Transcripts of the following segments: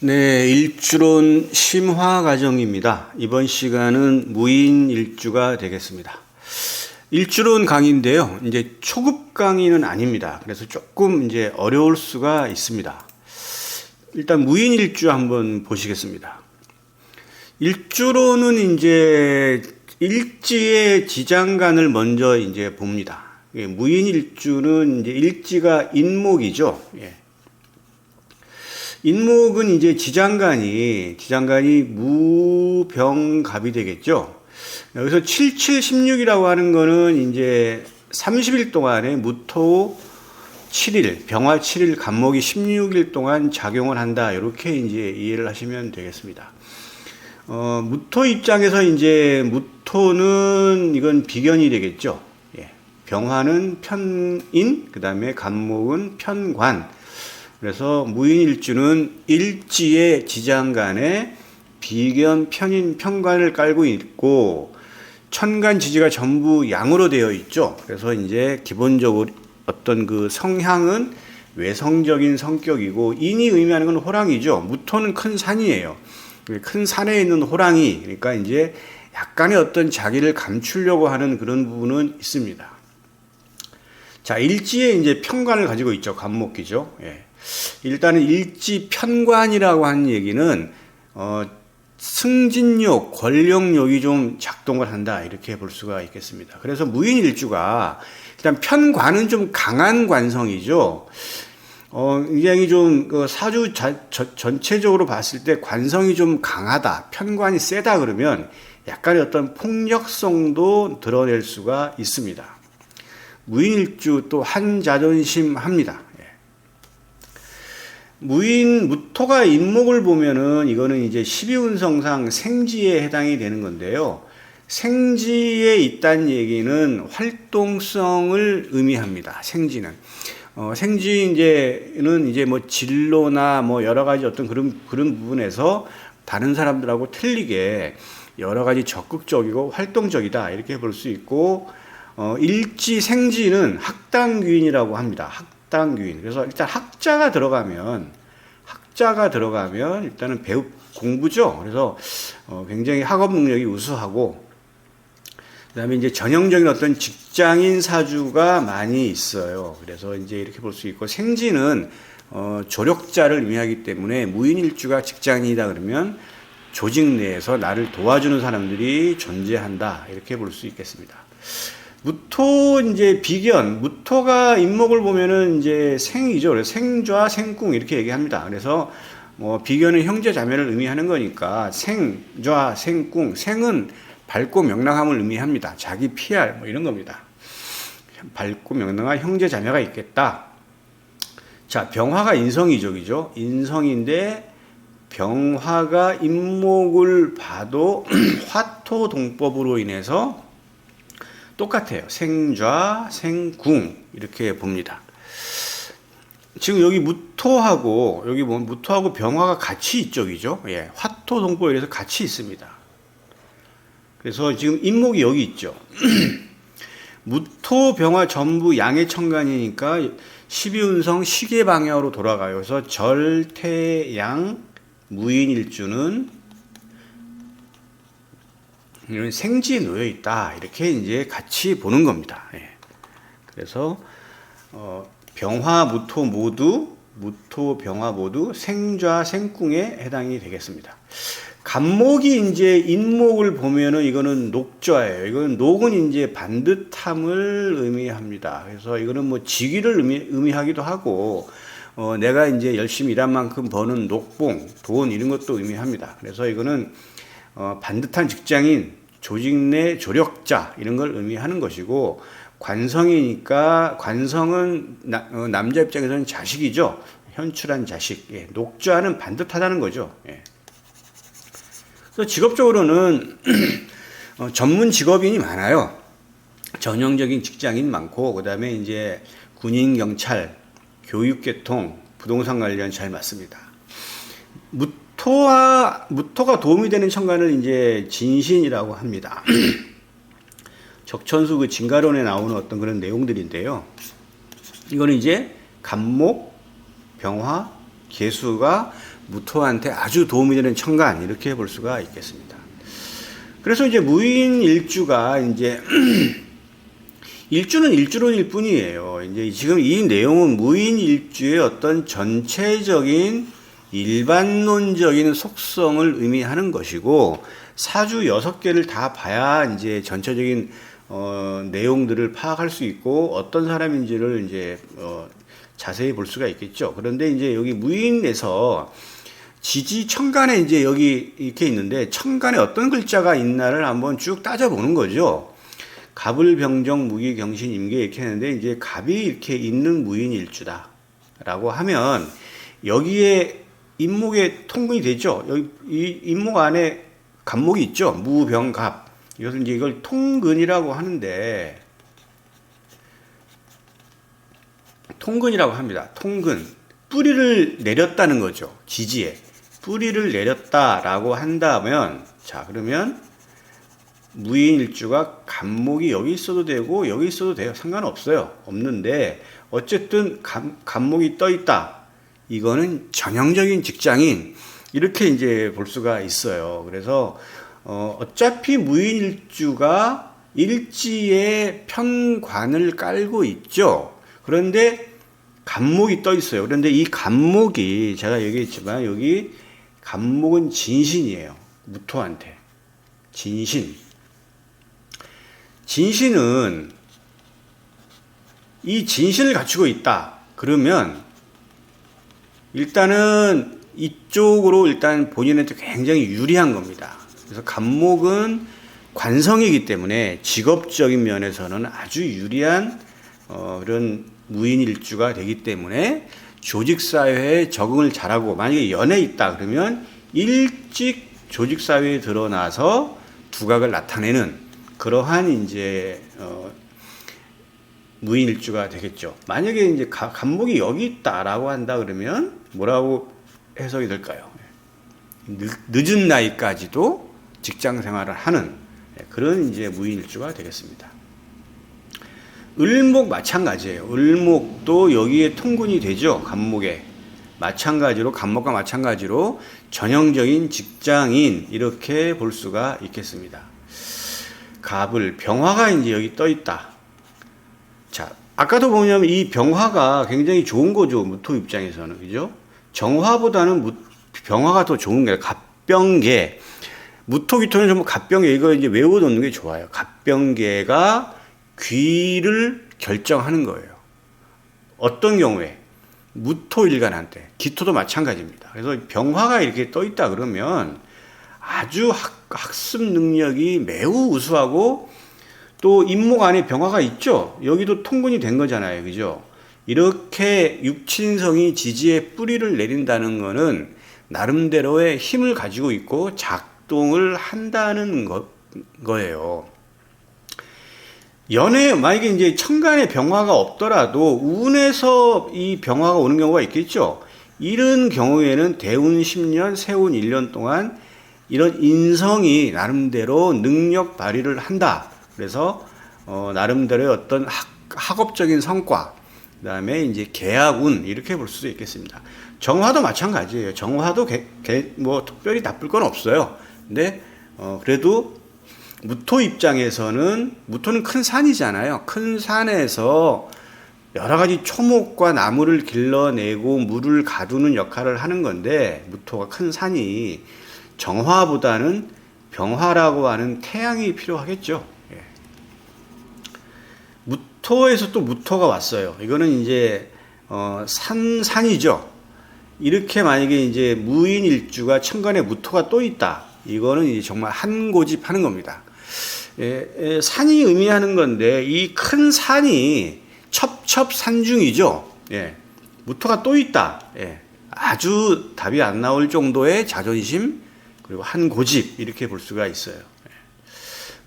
네, 일주론 심화 과정입니다. 이번 시간은 무인 일주가 되겠습니다. 일주론 강의인데요. 이제 초급 강의는 아닙니다. 그래서 조금 이제 어려울 수가 있습니다. 일단 무인 일주 한번 보시겠습니다. 일주론은 이제 일지의 지장간을 먼저 이제 봅니다. 무인 일주는 이제 일지가 인목이죠. 인목은 이제 지장간이 무병갑이 되겠죠. 여기서 7716이라고 하는 거는 이제 30일 동안에 무토 7일, 병화 7일, 간목이 16일 동안 작용을 한다. 이렇게 이제 이해를 하시면 되겠습니다. 무토 입장에서 이제 무토는 이건 비견이 되겠죠. 병화는 편인, 그 다음에 간목은 편관. 그래서 무인일주는 일지의 지장간에 비견, 편인, 편관을 깔고 있고 천간 지지가 전부 양으로 되어 있죠. 그래서 이제 기본적으로 어떤 그 성향은 외성적인 성격이고 인이 의미하는 건 호랑이죠. 무토는 큰 산이에요. 큰 산에 있는 호랑이, 그러니까 이제 약간의 어떤 자기를 감추려고 하는 그런 부분은 있습니다. 자, 일지에 이제 편관을 가지고 있죠. 간목기죠. 일단은 일지 편관이라고 하는 얘기는 승진욕, 권력욕이 좀 작동을 한다 이렇게 볼 수가 있겠습니다. 그래서 무인일주가 일단 편관은 좀 강한 관성이죠. 굉장히 좀 사주 전체적으로 봤을 때 관성이 좀 강하다, 편관이 세다 그러면 약간의 어떤 폭력성도 드러낼 수가 있습니다. 무인일주 또 한자존심합니다. 무토가 인목을 보면은 이거는 이제 12운성상 생지에 해당이 되는 건데요. 생지에 있다는 얘기는 활동성을 의미합니다. 생지는. 생지 이제는 이제 뭐 진로나 뭐 여러 가지 어떤 그런 부분에서 다른 사람들하고 틀리게 여러 가지 적극적이고 활동적이다. 이렇게 볼 수 있고, 일지 생지는 학당귀인이라고 합니다. 학당귀인. 그래서 일단 학자가 들어가면 일단은 배우 공부죠. 그래서 굉장히 학업 능력이 우수하고, 그다음에 이제 전형적인 어떤 직장인 사주가 많이 있어요. 그래서 이제 이렇게 볼 수 있고, 생지는 조력자를 의미하기 때문에 무인일주가 직장인이다 그러면 조직 내에서 나를 도와주는 사람들이 존재한다 이렇게 볼 수 있겠습니다. 무토 이제 비견, 무토가 인목을 보면은 이제 생이죠. 그래서 생좌, 생궁 이렇게 얘기합니다. 그래서 비견은 형제 자매를 의미하는 거니까 생좌, 생궁, 생은 밝고 명랑함을 의미합니다. 자기 PR 뭐 이런 겁니다. 밝고 명랑한 형제 자매가 있겠다. 자, 병화가 인성이족이죠. 인성인데 병화가 인목을 봐도 화토 동법으로 인해서 똑같아요. 생좌, 생궁 이렇게 봅니다. 지금 여기 무토하고 여기 보면 무토하고 병화가 같이 이쪽이죠. 화토 동법에 의해서 같이 있습니다. 그래서 지금 인목이 여기 있죠. 무토, 병화 전부 양의 천간이니까 12운성 시계 방향으로 돌아가요. 그래서 절태양 무인일주는 생지에 놓여 있다 이렇게 이제 같이 보는 겁니다. 그래서 병화 무토 병화 모두 생좌 생궁에 해당이 되겠습니다. 간목이 이제 인목을 보면은 이거는 녹좌예요. 이거는 녹은 이제 반듯함을 의미합니다. 그래서 이거는 뭐 직위를 의미하기도 하고 내가 이제 열심히 일한 만큼 버는 녹봉, 돈 이런 것도 의미합니다. 그래서 이거는 반듯한 직장인, 조직 내 조력자 이런 걸 의미하는 것이고, 관성이니까 관성은 남자 입장에서는 자식이죠. 현출한 자식. 녹좌는 반듯하다는 거죠. 그래서 직업적으로는 전문 직업인이 많아요. 전형적인 직장인 많고, 그 다음에 이제 군인, 경찰, 교육계통, 부동산 관련 잘 맞습니다. 무토가 도움이 되는 천간을 이제 진신이라고 합니다. 적천수 그 진가론에 나오는 어떤 그런 내용들인데요. 이거는 이제 간목, 병화, 개수가 무토한테 아주 도움이 되는 천간 이렇게 볼 수가 있겠습니다. 그래서 이제 무인일주가 이제 일주는 일주론일 뿐이에요. 이제 지금 이 내용은 무인일주의 어떤 전체적인 일반론적인 속성을 의미하는 것이고, 사주 6개를 다 봐야 이제 전체적인 내용들을 파악할 수 있고 어떤 사람인지를 이제 자세히 볼 수가 있겠죠. 그런데 이제 여기 무인에서 지지 천간에 이제 여기 이렇게 있는데, 천간에 어떤 글자가 있나를 한번 쭉 따져보는 거죠. 갑을 병정 무기 경신 임계 이렇게 했는데, 이제 갑이 이렇게 있는 무인일주다라고 하면 여기에 인목에 통근이 되죠. 여기 이 인목 안에 갑목이 있죠. 무병갑. 이것은 이제 이걸 통근이라고 하는데, 통근이라고 합니다. 통근. 뿌리를 내렸다는 거죠. 지지에. 뿌리를 내렸다라고 한다면, 자, 그러면 무인일주가 갑목이 여기 있어도 되고 여기 있어도 돼요. 상관없어요. 없는데 어쨌든 갑목이 떠 있다. 이거는 전형적인 직장인 이렇게 이제 볼 수가 있어요. 그래서 어차피 무인일주가 일지에 편관을 깔고 있죠. 그런데 갑목이 떠 있어요. 그런데 이 갑목이 제가 얘기했지만 여기 갑목은 진신이에요. 무토한테. 진신. 진신은 이 진신을 갖추고 있다. 그러면 일단은 이쪽으로 일단 본인한테 굉장히 유리한 겁니다. 그래서 갑목은 관성이기 때문에 직업적인 면에서는 아주 유리한 그런 무인일주가 되기 때문에 조직사회에 적응을 잘하고, 만약에 연에 있다 그러면 일찍 조직사회에 드러나서 두각을 나타내는 그러한 이제 무인일주가 되겠죠. 만약에 이제 갑목이 여기 있다라고 한다 그러면 뭐라고 해석이 될까요? 늦은 나이까지도 직장 생활을 하는 그런 이제 무인일주가 되겠습니다. 을목 마찬가지예요. 을목도 여기에 통근이 되죠. 갑목에. 마찬가지로 갑목과 마찬가지로 전형적인 직장인 이렇게 볼 수가 있겠습니다. 갑을 병화가 이제 여기 떠 있다. 자, 아까도 보냐면 이 병화가 굉장히 좋은 거죠. 무토 입장에서는. 그죠? 정화보다는 병화가 더 좋은 거예요. 갑병계. 무토 기토는 전부 갑병계. 이거 이제 외워놓는 게 좋아요. 갑병계가 귀를 결정하는 거예요. 어떤 경우에? 무토일간한테. 기토도 마찬가지입니다. 그래서 병화가 이렇게 떠 있다 그러면 아주 학습 능력이 매우 우수하고, 또 인목 안에 병화가 있죠. 여기도 통근이 된 거잖아요. 그죠? 이렇게 육친성이 지지에 뿌리를 내린다는 거는 나름대로의 힘을 가지고 있고 작동을 한다는 거예요. 연에 만약에 이제 천간에 병화가 없더라도 운에서 이 병화가 오는 경우가 있겠죠. 이런 경우에는 대운 10년, 세운 1년 동안 이런 인성이 나름대로 능력 발휘를 한다. 그래서 나름대로의 어떤 학업적인 성과, 그다음에 이제 계약운 이렇게 볼 수도 있겠습니다. 정화도 마찬가지예요. 정화도 뭐 특별히 나쁠 건 없어요. 근데 그래도 무토 입장에서는, 무토는 큰 산이잖아요. 큰 산에서 여러 가지 초목과 나무를 길러내고 물을 가두는 역할을 하는 건데, 무토가 큰 산이 정화보다는 병화라고 하는 태양이 필요하겠죠. 예. 무토에서 또 무토가 왔어요. 이거는 이제 산이죠. 이렇게 만약에 이제 무인일주가 천간에 무토가 또 있다. 이거는 이제 정말 한 고집 하는 겁니다. 산이 의미하는 건데, 이 큰 산이 첩첩산중이죠. 예. 무토가 또 있다. 예. 아주 답이 안 나올 정도의 자존심, 그리고 한 고집, 이렇게 볼 수가 있어요.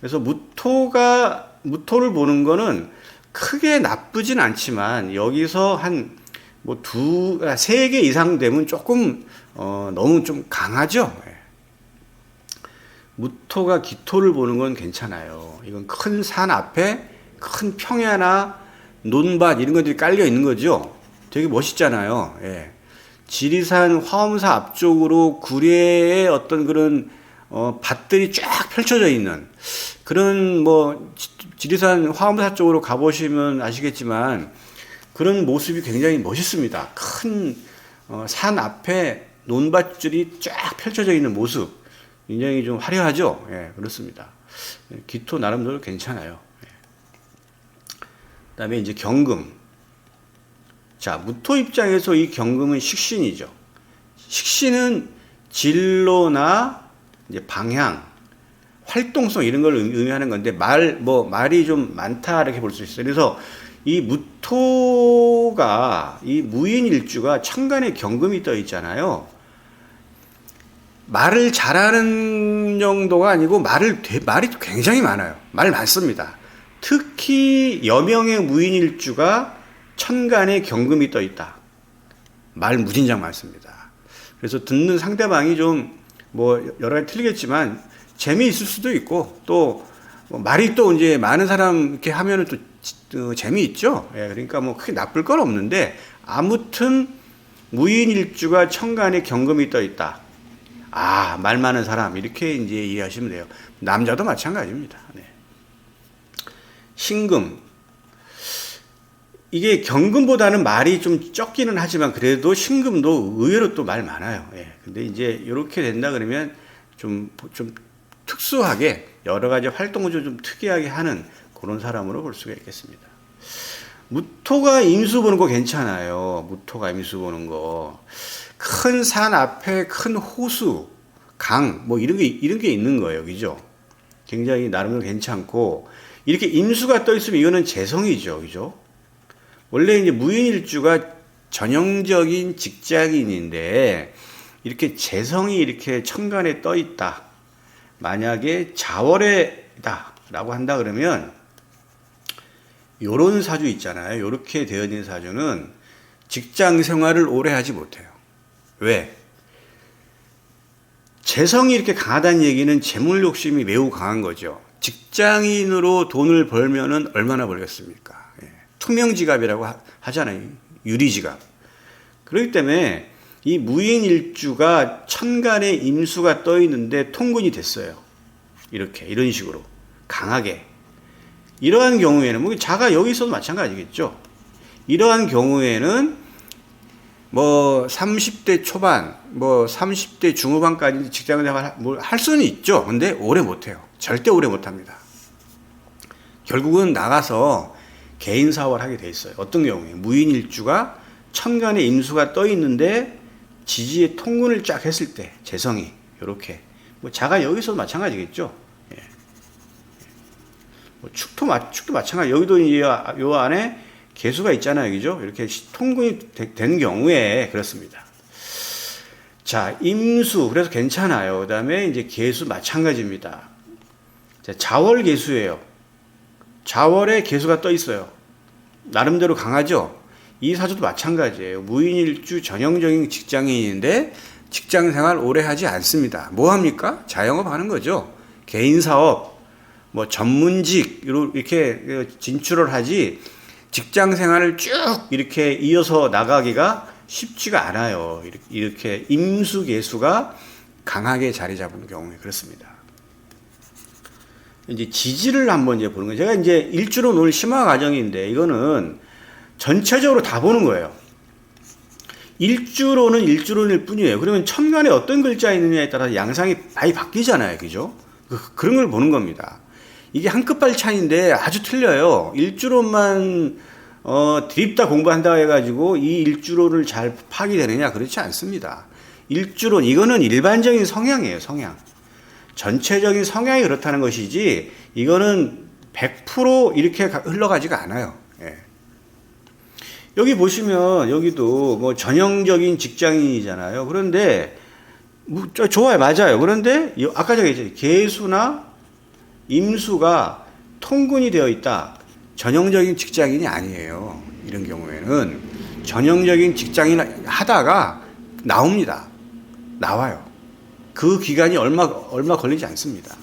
그래서 무토를 보는 거는 크게 나쁘진 않지만, 여기서 한 뭐 3개 이상 되면 조금 너무 좀 강하죠. 무토가 기토를 보는 건 괜찮아요. 이건 큰 산 앞에 큰 평야나 논밭 이런 것들이 깔려 있는 거죠. 되게 멋있잖아요. 예. 지리산 화엄사 앞쪽으로 구례의 어떤 그런 밭들이 쫙 펼쳐져 있는 그런 뭐 지리산 화엄사 쪽으로 가보시면 아시겠지만 그런 모습이 굉장히 멋있습니다. 큰 산 앞에 논밭들이 쫙 펼쳐져 있는 모습 굉장히 좀 화려하죠. 예, 그렇습니다. 기토 나름대로 괜찮아요. 예. 그다음에 이제 경금. 자, 무토 입장에서 이 경금은 식신이죠. 식신은 진로나 이제 방향, 활동성 이런 걸 의미하는 건데 말이 좀 많다 이렇게 볼 수 있어요. 그래서 이 무토가 이 무인일주가 천간에 경금이 떠 있잖아요. 말을 잘하는 정도가 아니고 말이 굉장히 많아요. 말 많습니다. 특히 여명의 무인일주가 천간에 경금이 떠 있다. 말 무진장 많습니다. 그래서 듣는 상대방이 좀 뭐 여러 가지 틀리겠지만 재미있을 수도 있고 또 말이 또 이제 많은 사람 이렇게 하면은 또 재미있죠. 예, 그러니까 뭐 크게 나쁠 건 없는데 아무튼 무인일주가 천간에 경금이 떠 있다. 아, 말 많은 사람 이렇게 이제 이해하시면 돼요. 남자도 마찬가지입니다. 네. 신금. 이게 경금보다는 말이 좀 적기는 하지만 그래도 신금도 의외로 또 말 많아요. 예. 근데 이제 이렇게 된다 그러면 좀 특수하게 여러 가지 활동을 좀 특이하게 하는 그런 사람으로 볼 수가 있겠습니다. 무토가 임수 보는 거 괜찮아요. 무토가 임수 보는 거. 큰 산 앞에 큰 호수, 강, 뭐 이런 게 있는 거예요. 그죠? 굉장히 나름대로 괜찮고, 이렇게 임수가 떠 있으면 이거는 재성이죠. 그죠? 원래 이제 무인일주가 전형적인 직장인인데, 이렇게 재성이 이렇게 천간에 떠 있다. 만약에 자월에다 라고 한다 그러면, 요런 사주 있잖아요. 요렇게 되어 있는 사주는 직장 생활을 오래 하지 못해요. 왜? 재성이 이렇게 강하다는 얘기는 재물 욕심이 매우 강한 거죠. 직장인으로 돈을 벌면은 얼마나 벌겠습니까? 예. 투명지갑이라고 하잖아요. 유리지갑. 그렇기 때문에 이 무인일주가 천간에 임수가 떠 있는데 통근이 됐어요. 이런 식으로 강하게. 이러한 경우에는 뭐 자가 여기 있어도 마찬가지겠죠. 이러한 경우에는 뭐 30대 초반, 뭐 30대 중후반까지 직장생활 할 수는 있죠. 근데 오래 못해요. 절대 오래 못합니다. 결국은 나가서 개인 사업을 하게 돼 있어요. 어떤 경우에 무인일주가 천간에 임수가 떠 있는데 지지의 통근을 쫙 했을 때 재성이 이렇게 뭐 자가 여기서도 마찬가지겠죠. 예. 뭐 축도 마찬가지. 여기도 요 안에 개수가 있잖아요. 그죠? 이렇게 통근이 된 경우에 그렇습니다. 자, 임수. 그래서 괜찮아요. 그 다음에 이제 개수 마찬가지입니다. 자, 자월 개수예요. 자월에 개수가 떠 있어요. 나름대로 강하죠? 이 사주도 마찬가지예요. 무인일주 전형적인 직장인인데 직장 생활 오래 하지 않습니다. 뭐 합니까? 자영업 하는 거죠. 개인 사업, 뭐 전문직, 이렇게 진출을 하지 직장 생활을 쭉 이렇게 이어서 나가기가 쉽지가 않아요. 이렇게 임수개수가 강하게 자리 잡은 경우에 그렇습니다. 이제 지지를 한번 이제 보는 거예요. 제가 이제 일주로 오늘 심화 과정인데 이거는 전체적으로 다 보는 거예요. 일주론일 뿐이에요. 그러면 천간에 어떤 글자 있느냐에 따라 양상이 많이 바뀌잖아요. 그죠? 그런 걸 보는 겁니다. 이게 한 끗발 차이인데 아주 틀려요. 일주론만 드립다 공부한다 해가지고 이 일주론을 잘 파악이 되느냐? 그렇지 않습니다. 일주론, 이거는 일반적인 성향이에요. 성향. 전체적인 성향이 그렇다는 것이지 이거는 100% 이렇게 흘러가지가 않아요. 예. 여기 보시면 여기도 뭐 전형적인 직장인이잖아요. 그런데 좋아요. 맞아요. 그런데 아까 제가 얘기했죠. 개수나 임수가 통근이 되어 있다. 전형적인 직장인이 아니에요. 이런 경우에는 전형적인 직장인 하다가 나옵니다. 나와요. 그 기간이 얼마 걸리지 않습니다.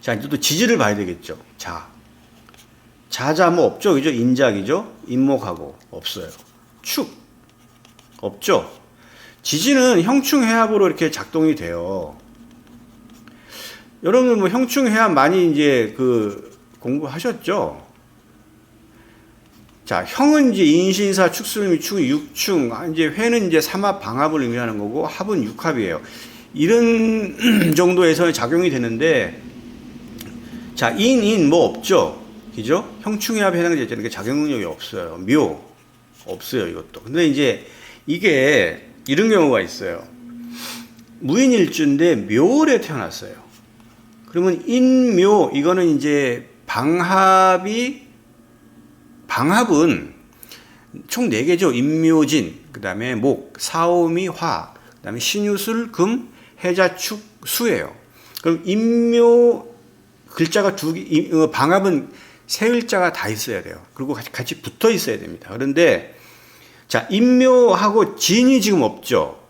자, 이제 또 지지를 봐야 되겠죠. 자자 뭐 없죠. 그죠? 인작이죠? 인목하고 없어요. 축. 없죠. 지지는 형충해합으로 이렇게 작동이 돼요. 여러분 뭐 형충해합 많이 이제 그 공부하셨죠? 자, 형은 이제 인신사, 축술, 축은 육충, 이제 회는 이제 삼합, 방합을 의미하는 거고 합은 육합이에요. 이런 정도에서 작용이 되는데, 자, 인 뭐 없죠? 그죠? 형충해합에 해당되지 작용 능력이 없어요. 묘 없어요, 이것도. 근데 이제 이게 이런 경우가 있어요. 무인일주인데 묘월에 태어났어요. 그러면 인묘, 이거는 이제 방합은 총 4개죠. 인묘진, 그 다음에 목, 사오미, 화, 그 다음에 신유술, 금, 해자축, 수예요. 그럼 인묘 글자가 방합은 3글자가 다 있어야 돼요. 그리고 같이 붙어 있어야 됩니다. 그런데, 자, 인묘하고 진이 지금 없죠.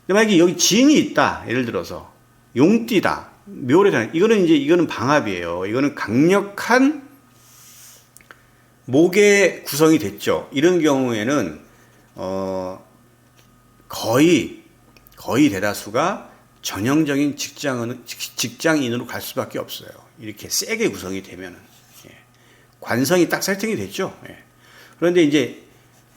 근데 만약에 여기 진이 있다. 예를 들어서, 용띠다. 묘래잖아요. 이거는 방합이에요. 이거는 강력한 목의 구성이 됐죠. 이런 경우에는 거의 대다수가 전형적인 직장인으로 갈 수밖에 없어요. 이렇게 세게 구성이 되면은. 예. 관성이 딱 세팅이 됐죠. 예. 그런데 이제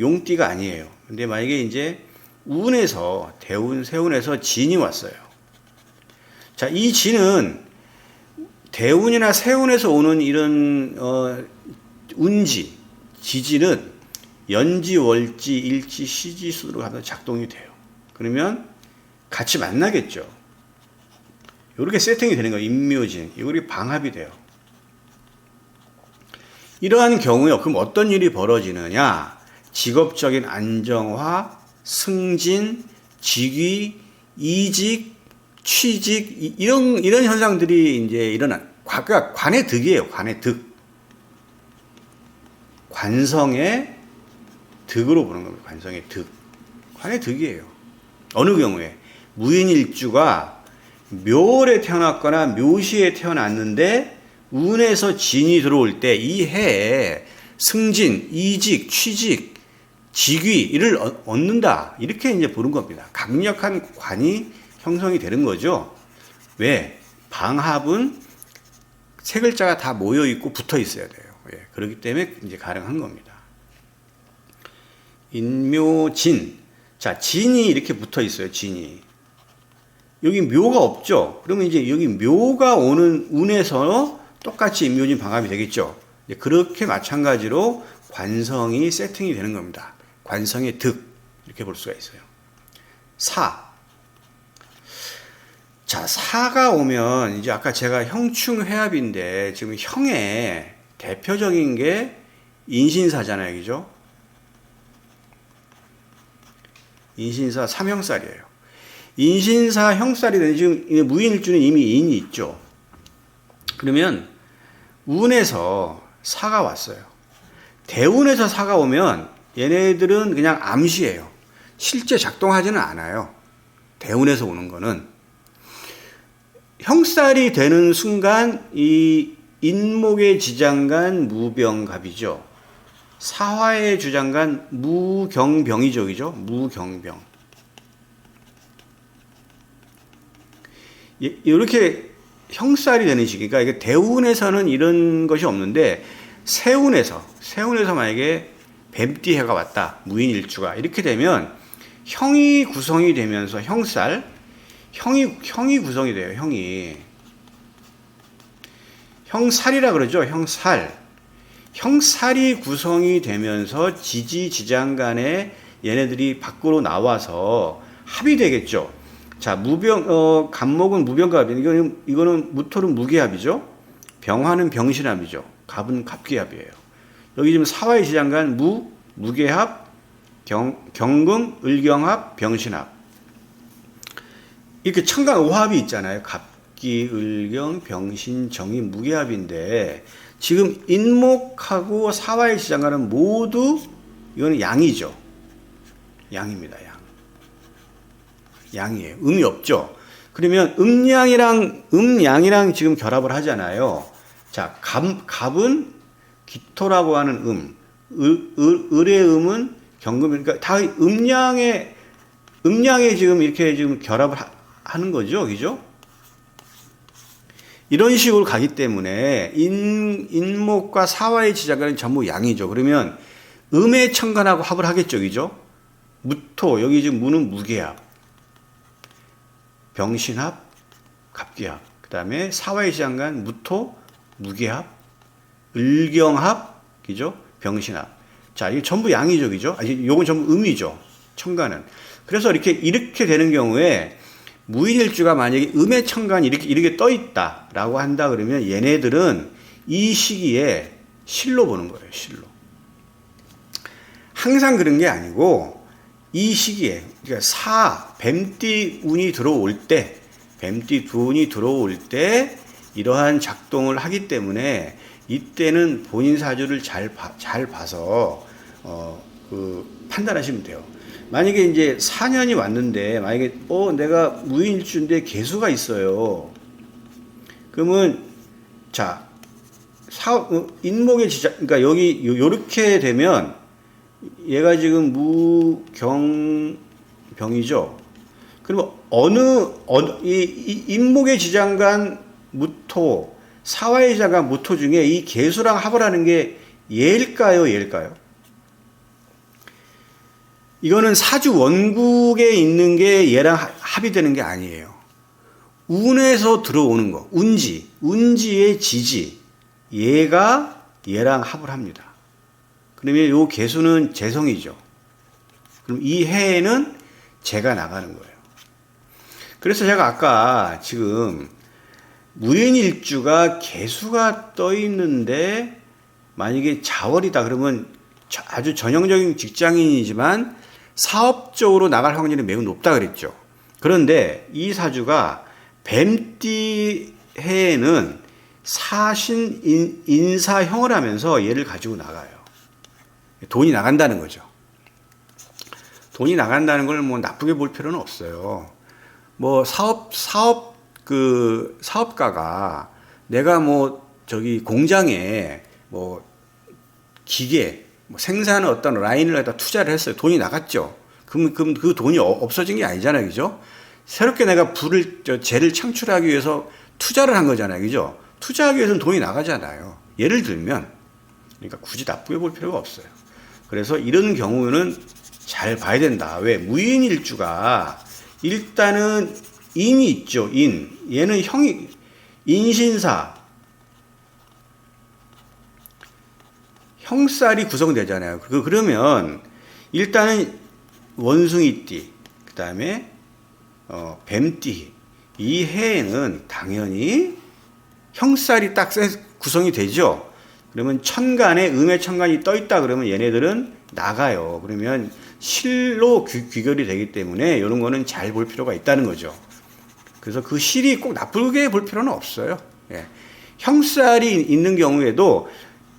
용띠가 아니에요. 근데 만약에 이제 운에서 대운, 세운에서 진이 왔어요. 자, 이 진은 대운이나 세운에서 오는 이런 운지, 지지는 연지, 월지, 일지, 시지 순으로 가면 작동이 돼요. 그러면 같이 만나겠죠. 이렇게 세팅이 되는 거예요. 인묘진. 이거이 방합이 돼요. 이러한 경우에 그럼 어떤 일이 벌어지느냐? 직업적인 안정화, 승진, 직위, 이직, 취직, 이런 현상들이 이제 일어난, 그러니까 관의 득이에요. 관의 득. 관성의 득으로 보는 겁니다. 관성의 득. 관의 득이에요. 어느 경우에 무인일주가 묘월에 태어났거나 묘시에 태어났는데 운에서 진이 들어올 때 이 해에 승진, 이직, 취직, 직위를 얻는다. 이렇게 이제 보는 겁니다. 강력한 관이 형성이 되는 거죠. 왜? 방합은 3글자가 다 모여 있고 붙어 있어야 돼요. 예, 그렇기 때문에 이제 가능한 겁니다. 인묘진. 자, 진이 이렇게 붙어 있어요. 진이. 여기 묘가 없죠. 그러면 이제 여기 묘가 오는 운에서 똑같이 인묘진 방합이 되겠죠. 그렇게 마찬가지로 관성이 세팅이 되는 겁니다. 관성의 득. 이렇게 볼 수가 있어요. 사. 자, 사가 오면 이제 아까 제가 형충회합인데 지금 형의 대표적인 게 인신사잖아요. 그죠? 인신사 3형살이에요. 인신사 형살이 되는 지금 무인일주는 이미 인이 있죠. 그러면 운에서 사가 왔어요. 대운에서 사가 오면 얘네들은 그냥 암시예요. 실제 작동하지는 않아요. 대운에서 오는 거는. 형살이 되는 순간 이 인목의 지장간 무병갑이죠. 사화의 주장간 무경병이죠. 그죠? 무경병. 이렇게 형살이 되는 시기가 이게 대운에서는 이런 것이 없는데 세운에서 만약에 뱀띠해가 왔다. 무인일주가 이렇게 되면 형이 구성이 되면서 형이 구성이 돼요. 형살이라 그러죠. 형살이 구성이 되면서 지지지장 간에 얘네들이 밖으로 나와서 합이 되겠죠. 자, 갑목은 무병갑이, 이거는 무토는 무기합이죠. 병화는 병신합이죠. 갑은 갑기합이에요. 여기 지금 사화의 지장간 무계합, 경금, 을경합, 병신합. 이렇게 천간 오합이 있잖아요. 갑기, 을경, 병신, 정이, 무계합인데 지금 인목하고 사화의 지장간은 모두 이거는 양이죠. 양입니다. 양이에요. 음이 없죠. 그러면 음양이랑 지금 결합을 하잖아요. 자, 갑은 기토라고 하는 을의 음은 경금, 그러니까 다 음양에 지금 이렇게 지금 결합을 하는 거죠. 그죠? 이런 식으로 가기 때문에 인목과 사화의 지장간은 전부 양이죠. 그러면 음의 천간하고 합을 하겠죠. 그죠? 무토, 여기 지금 무는 무게합, 병신합, 갑기합. 그 다음에 사화의 지장간 무토, 무게합, 을경합, 그죠? 병신합. 자, 이게 전부 양이죠. 그죠? 요건 전부 음이죠. 천간은. 그래서 이렇게 되는 경우에 무인일주가 만약에 음의 천간이 이렇게 떠 있다라고 한다 그러면 얘네들은 이 시기에 실로 보는 거예요. 실로. 항상 그런 게 아니고 이 시기에 그러니까 뱀띠 운이 들어올 때, 뱀띠 두 운이 들어올 때 이러한 작동을 하기 때문에 이때는 본인 사주를 잘 봐서 판단하시면 돼요. 만약에 이제 4년이 왔는데 만약에 내가 무인일주인데 개수가 있어요. 그러면 자 인목의 지장, 그러니까 여기 요렇게 되면 얘가 지금 무경병이죠. 그러면 이 인목의 지장간 무토, 사화의 지장간 무토 중에 이 개수랑 합을 하는 게 얘일까요, 얘일까요? 이거는 사주 원국에 있는 게 얘랑 합이 되는 게 아니에요. 운에서 들어오는 거, 운지의 지지, 얘가 얘랑 합을 합니다. 그러면 요 개수는 재성이죠. 그럼 이 해에는 재가 나가는 거예요. 그래서 제가 아까 지금 무인일주가 개수가 떠 있는데 만약에 자월이다 그러면 아주 전형적인 직장인이지만 사업적으로 나갈 확률이 매우 높다 그랬죠. 그런데 이 사주가 뱀띠 해에는 사신 인사형을 하면서 얘를 가지고 나가요. 돈이 나간다는 거죠. 돈이 나간다는 걸 뭐 나쁘게 볼 필요는 없어요. 뭐 사업가가 내가 공장에 기계 생산의 어떤 라인을 갖다 투자를 했어요. 돈이 나갔죠. 그럼 그 돈이 없어진 게 아니잖아요. 그죠? 새롭게 내가 재를 창출하기 위해서 투자를 한 거잖아요. 그죠? 투자하기 위해서는 돈이 나가잖아요. 예를 들면, 그러니까 굳이 나쁘게 볼 필요가 없어요. 그래서 이런 경우는 잘 봐야 된다. 왜? 무인일주가 일단은 인이 있죠. 얘는 인신사. 형살이 구성되잖아요. 그러면 일단은 원숭이띠, 그 다음에 뱀띠, 이 해에는 당연히 형살이 딱 구성이 되죠. 그러면 천간에 음의 천간이 떠 있다 그러면 얘네들은 나가요. 그러면 실로 귀결이 되기 때문에 이런 거는 잘 볼 필요가 있다는 거죠. 그래서 그 실이 꼭 나쁘게 볼 필요는 없어요. 예. 형살이 있는 경우에도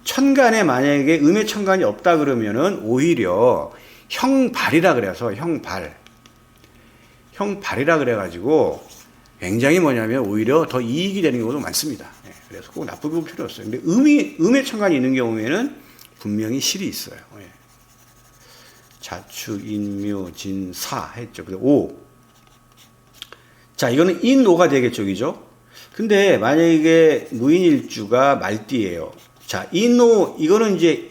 천간에 만약에 음의 천간이 없다 그러면은 오히려 형발이라 그래서 형발이라 그래가지고 굉장히 뭐냐면 오히려 더 이익이 되는 경우도 많습니다. 예, 그래서 꼭 나쁘게 볼 필요 없어요. 근데 음의 천간이 있는 경우에는 분명히 실이 있어요. 예. 자축, 인묘, 진, 사 했죠. 근데 오. 자, 이거는 인오가 되겠죠, 그죠? 근데 만약에 무인일주가 말띠예요. 자, 이거는 이제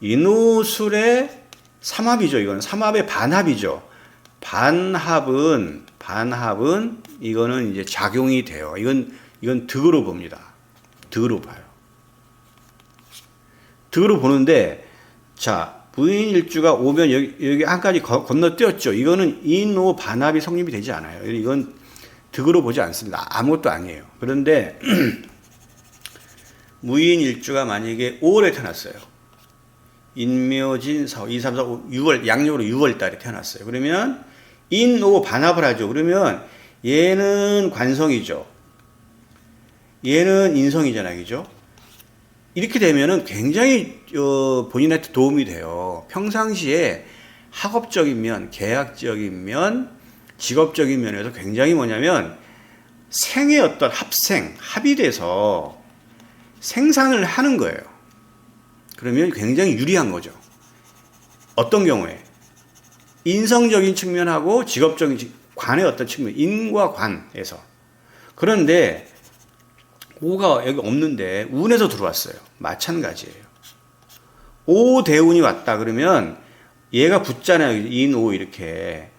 인오술의 삼합이죠. 이거는 삼합의 반합이죠. 반합은 이거는 이제 작용이 돼요. 이건 득으로 봅니다. 득으로 봐요. 득으로 보는데, 자, 무인일주가 오면 여기 한 가지 건너뛰었죠. 이거는 인오 반합이 성립이 되지 않아요. 이건 득으로 보지 않습니다. 아무것도 아니에요. 그런데 무인일주가 만약에 5월에 태어났어요. 인묘진 4, 2, 3, 4, 5, 6월, 양력으로 6월 달에 태어났어요. 그러면 인오 반합을 하죠. 그러면 얘는 관성이죠. 얘는 인성이잖아요. 그죠? 이렇게 되면은 굉장히 본인한테 도움이 돼요. 평상시에 학업적인 면, 계약적인 면, 직업적인 면에서 굉장히 뭐냐면 생의 어떤 합이 돼서 생산을 하는 거예요. 그러면 굉장히 유리한 거죠. 어떤 경우에? 인성적인 측면하고 직업적인 관의 어떤 측면, 인과 관에서. 그런데 오가 여기 없는데 운에서 들어왔어요. 마찬가지예요. 오 대운이 왔다 그러면 얘가 붙잖아요. 인오 이렇게.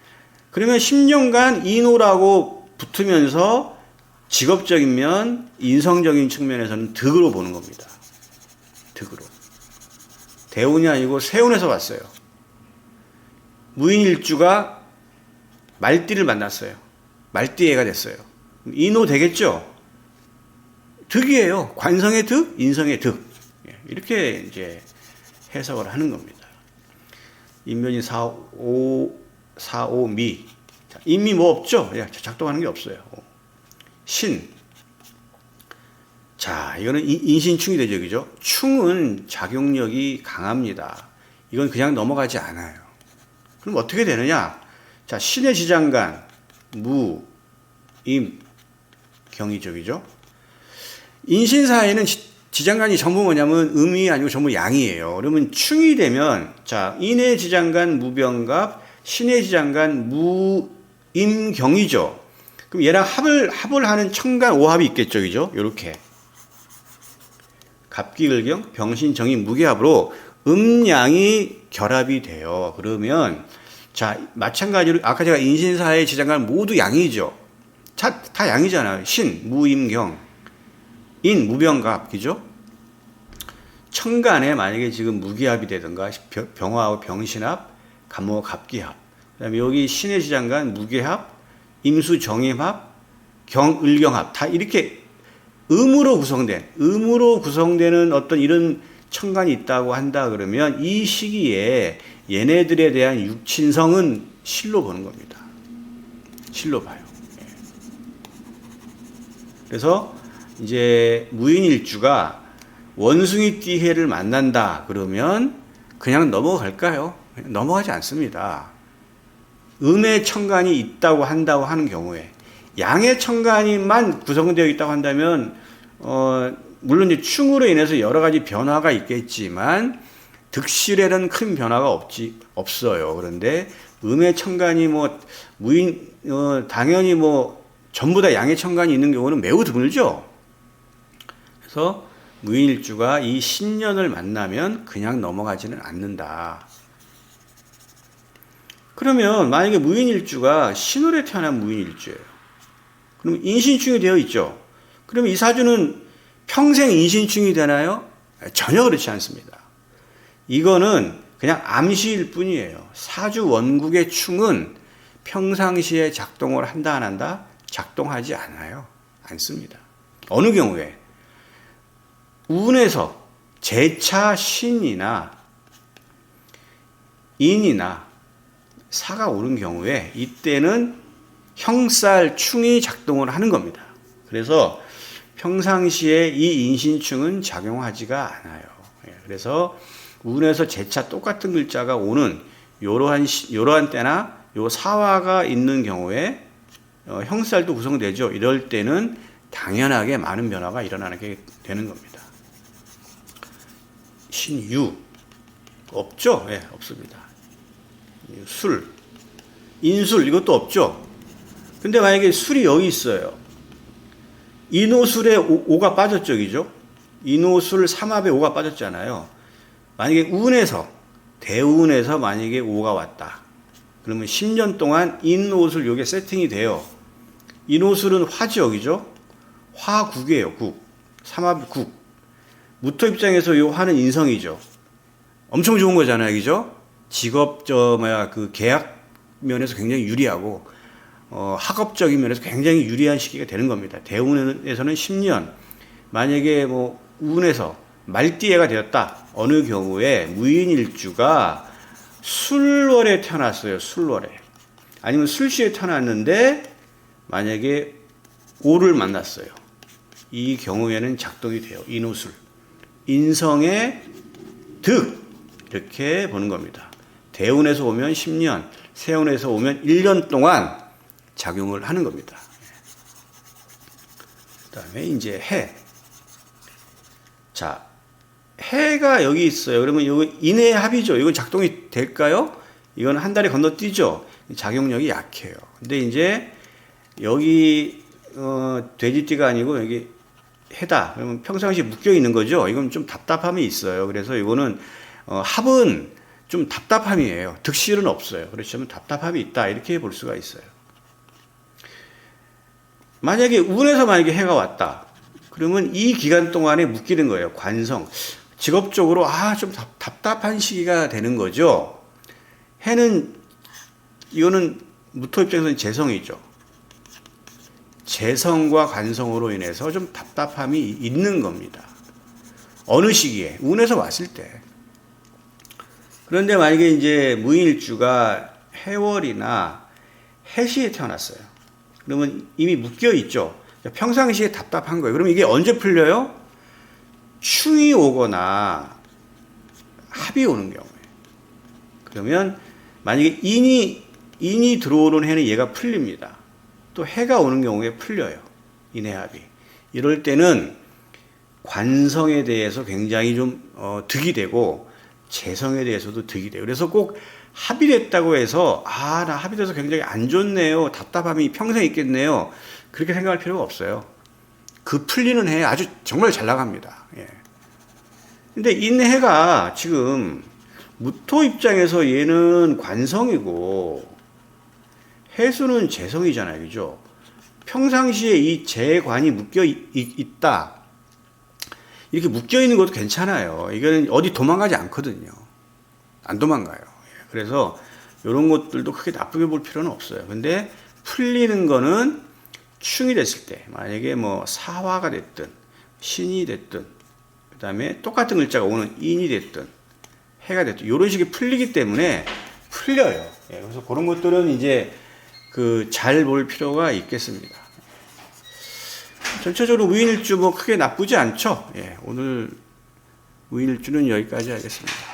그러면 10년간 인오라고 붙으면서 직업적인 면, 인성적인 측면에서는 득으로 보는 겁니다. 득으로. 대운이 아니고 세운에서 왔어요. 무인일주가 말띠를 만났어요. 말띠애가 됐어요. 인오 되겠죠? 득이에요. 관성의 득, 인성의 득. 이렇게 이제 해석을 하는 겁니다. 인면이 4, 5, 미. 인미 뭐 없죠? 작동하는 게 없어요. 신. 자, 이거는 인신충이 되죠. 그죠? 충은 작용력이 강합니다. 이건 그냥 넘어가지 않아요. 그럼 어떻게 되느냐? 자, 신의 지장간, 무, 임, 경이죠. 그죠? 인신사에는 지장간이 전부 뭐냐면 음이 아니고 전부 양이에요. 그러면 충이 되면, 자, 인의 지장간 무병갑, 신의 지장간 무임경이죠. 그럼 얘랑 합을 하는 천간 오합이 있겠죠. 그죠? 요렇게. 갑기을경, 병신정이 무게합으로 음양이 결합이 돼요. 그러면, 자, 마찬가지로, 아까 제가 인신사의 지장간 모두 양이죠. 다 양이잖아요. 신, 무임경, 인, 무병갑, 그죠? 천간에 만약에 지금 무기합이 되든가, 병화하고 병신합, 갑모, 갑기합. 그 다음에 여기 신의 지장간 무기합, 임수, 정임합, 경을경합. 다 이렇게 음으로 구성되는 어떤 이런 천간이 있다고 한다 그러면 이 시기에 얘네들에 대한 육친성은 실로 보는 겁니다. 실로 봐요. 그래서 이제 무인일주가 원숭이 띠해를 만난다 그러면 그냥 넘어갈까요? 넘어가지 않습니다. 음의 천간이 있다고 한다고 하는 경우에 양의 천간이만 구성되어 있다고 한다면 물론 이제 충으로 인해서 여러 가지 변화가 있겠지만 득실에는 큰 변화가 없어요. 그런데 음의 천간이 당연히 전부 다 양의 천간이 있는 경우는 매우 드물죠. 그래서 무인일주가 이 신년을 만나면 그냥 넘어가지는 않는다. 그러면 만약에 무인일주가 신월에 태어난 무인일주예요. 그럼 인신충이 되어 있죠. 그러면 이 사주는 평생 인신충이 되나요? 전혀 그렇지 않습니다. 이거는 그냥 암시일 뿐이에요. 사주 원국의 충은 평상시에 작동을 한다 안 한다? 작동하지 않습니다. 어느 경우에 운에서 제차 신이나 인이나 사가 오른 경우에 이때는 형살 충이 작동을 하는 겁니다. 그래서 평상시에 이 인신충은 작용하지가 않아요. 그래서 운에서 제차 똑같은 글자가 오는 요러한 때나 요 사화가 있는 경우에 형살도 구성되죠. 이럴 때는 당연하게 많은 변화가 일어나게 되는 겁니다. 신유 없죠? 네, 없습니다. 술, 인술 이것도 없죠. 근데 만약에 술이 여기 있어요. 인오술에 5가 빠졌죠, 그죠? 인오술 삼합에 5가 빠졌잖아요. 만약에 운에서 대운에서 만약에 5가 왔다. 그러면 10년 동안 인오술 요게 세팅이 돼요. 인오술은 화죠, 그죠? 화국이에요, 국. 삼합 국. 무토 입장에서 요 화는 인성이죠. 엄청 좋은 거잖아요, 그죠? 직업 그 계약 면에서 굉장히 유리하고 학업적인 면에서 굉장히 유리한 시기가 되는 겁니다. 대운에서는 10년. 만약에 운에서 말띠해가 되었다. 어느 경우에 무인일주가 술월에 태어났어요. 술월에. 아니면 술시에 태어났는데 만약에 오를 만났어요. 이 경우에는 작동이 돼요. 인오술. 인성의 득. 이렇게 보는 겁니다. 대운에서 오면 10년, 세운에서 오면 1년 동안 작용을 하는 겁니다. 그 다음에 이제 해. 자, 해가 여기 있어요. 그러면 이거 인해의 합이죠. 이건 작동이 될까요? 이건 한 달에 건너뛰죠. 작용력이 약해요. 근데 이제 여기 돼지띠가 아니고 여기 해다. 그러면 평상시에 묶여 있는 거죠. 이건 좀 답답함이 있어요. 그래서 이거는 합은 좀 답답함이에요. 득실은 없어요. 그렇지만 답답함이 있다. 이렇게 볼 수가 있어요. 만약에 운에서 만약에 해가 왔다. 그러면 이 기간 동안에 묶이는 거예요. 관성. 직업적으로 좀 답답한 시기가 되는 거죠. 해는 이거는 무토 입장에서는 재성이죠. 재성과 관성으로 인해서 좀 답답함이 있는 겁니다. 어느 시기에? 운에서 왔을 때. 그런데 만약에 이제 무인일주가 해월이나 해시에 태어났어요. 그러면 이미 묶여 있죠. 평상시에 답답한 거예요. 그럼 이게 언제 풀려요? 충이 오거나 합이 오는 경우에. 그러면 만약에 인이 들어오는 해는 얘가 풀립니다. 또 해가 오는 경우에 풀려요. 인해합이. 이럴 때는 관성에 대해서 굉장히 좀 득이 되고 재성에 대해서도 득이 돼요. 그래서 꼭 합이 됐다고 해서 나 합이 돼서 굉장히 안 좋네요. 답답함이 평생 있겠네요. 그렇게 생각할 필요가 없어요. 그 풀리는 해에 아주 정말 잘 나갑니다. 예. 근데 인해가 지금 무토 입장에서 얘는 관성이고 해수는 재성이잖아요. 그죠? 평상시에 이 재관이 묶여 있다. 이렇게 묶여 있는 것도 괜찮아요. 이거는 어디 도망가지 않거든요. 안 도망가요. 그래서 이런 것들도 크게 나쁘게 볼 필요는 없어요. 근데 풀리는 거는 충이 됐을 때, 만약에 뭐 사화가 됐든 신이 됐든 그 다음에 똑같은 글자가 오는 인이 됐든 해가 됐든 이런 식이 풀리기 때문에 풀려요. 그래서 그런 것들은 이제 잘 볼 필요가 있겠습니다. 전체적으로 무인일주 뭐 크게 나쁘지 않죠. 오늘 무인일주는 여기까지 하겠습니다.